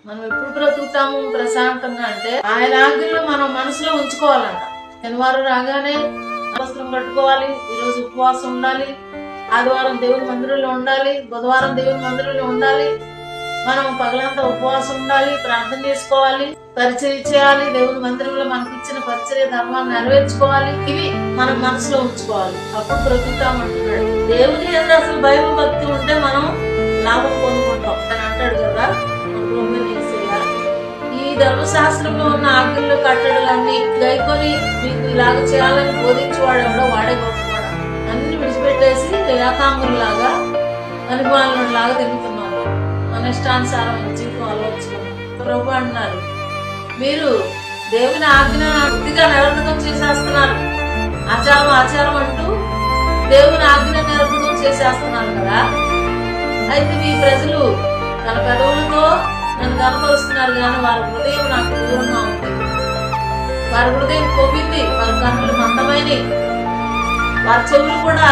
మనం ఎప్పుడు బ్రతుకుతాము ప్రశాంతంగా అంటే ఆయన ఆజ్ఞలు మనం మనసులో ఉంచుకోవాలంట. శనివారం రాగానే వస్త్రం కట్టుకోవాలి, ఈరోజు ఉపవాసం ఉండాలి, ఆదివారం దేవుని మందిరంలో ఉండాలి, బుధవారం దేవుని మందిరంలో ఉండాలి, మనం పగలంతా ఉపవాసం ఉండాలి, ప్రార్థన చేసుకోవాలి, పరిచర్య చేయాలి, దేవుని మందిరంలో మనకి ఇచ్చిన పరిచర్య ధర్మాన్ని నెరవేర్చుకోవాలి. ఇవి మనం మనసులో ఉంచుకోవాలి, అప్పుడు బ్రతుకుతామంటున్నాడు. దేవుని యందు అసలు భయం భక్తి ఉంటే మనం లాభం పొందుకుంటాం అని అంటాడు కదా. ఈ ధర్మశాస్త్రంలో ఉన్న ఆజ్ఞలు కట్టడలన్నీ గైకొని మీకు ఇలాగ చేయాలని బోధించేవాడు ఎవడో వాడే గొప్పవాడు. అన్ని విడిచిపెట్టేసి ఏకాంగులాగా అనుభవాలలాగా తిరుగుతున్నారు. మన ఇష్టానుసారం జీవితం ఆలోచించారు. ప్రభు అంటున్నారు, మీరు దేవుని ఆజ్ఞ పూర్తిగా నిరర్ధకం చేసేస్తున్నారు. ఆచారం అంటూ దేవుని ఆజ్ఞ నిరర్ధకం చేసేస్తున్నారు కదా. అయితే మీ ప్రజలు తన పెదవులతో నన్ను కనపరుస్తున్నారు కానీ వారి హృదయం నాకు దూరంగా ఉంది. వారి హృదయం కొవ్వింది, వారి కన్నులు మందమైనవి, వారి చెవులు కూడా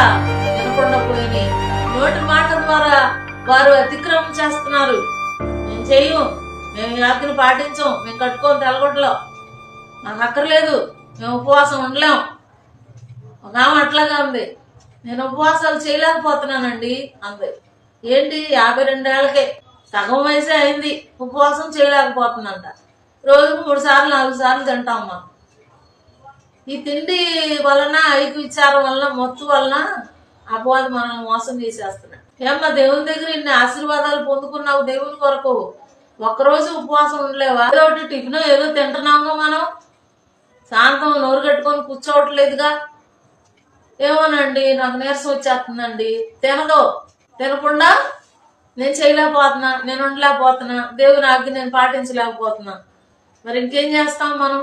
వినకుండా పోయినాయి. నోటి మాట ద్వారా వారు అతిక్రమం చేస్తున్నారు. మేము చెయ్యం, మేము ఈ ఆజ్ఞను పాటించం, మేము కట్టుకొని తెలగొట్టలేం, నాకు అక్కర్లేదు, మేము ఉపవాసం ఉండలేం. ఒక ఆమె అట్లాగా ఉంది, నేను ఉపవాసాలు చేయలేకపోతున్నానండి అంది. ఏంటి 52 ఏళ్ళకే సగం వయసే అయింది, ఉపవాసం చేయలేకపోతుందంట. రోజుకు 3 సార్లు 4 సార్లు తింటామమ్మా. ఈ తిండి వలన ఐక్య విచారం వలన మొత్తు వలన అపవాది మనల్ని మోసం చేసేస్తున్నాడు. ఏమ్మా దేవుని దగ్గర ఇన్ని ఆశీర్వాదాలు పొందుకున్నావు దేవుని కొరకు, ఒక్కరోజు ఉపవాసం ఉండలేవా? ఏదో ఒకటి టిఫిన్ ఏదో తింటున్నాము, మనం శాంతం నోరు కట్టుకొని కూర్చోవట్లేదుగా. ఏమోనండి నాకు నీరసం వచ్చేస్తుందండి, తినకుండా నేను చేయలేకపోతున్నా, నేను ఉండలేకపోతున్నా, దేవుని ఆజ్ఞ నేను పాటించలేకపోతున్నా. మరి ఇంకేం చేస్తాం మనం?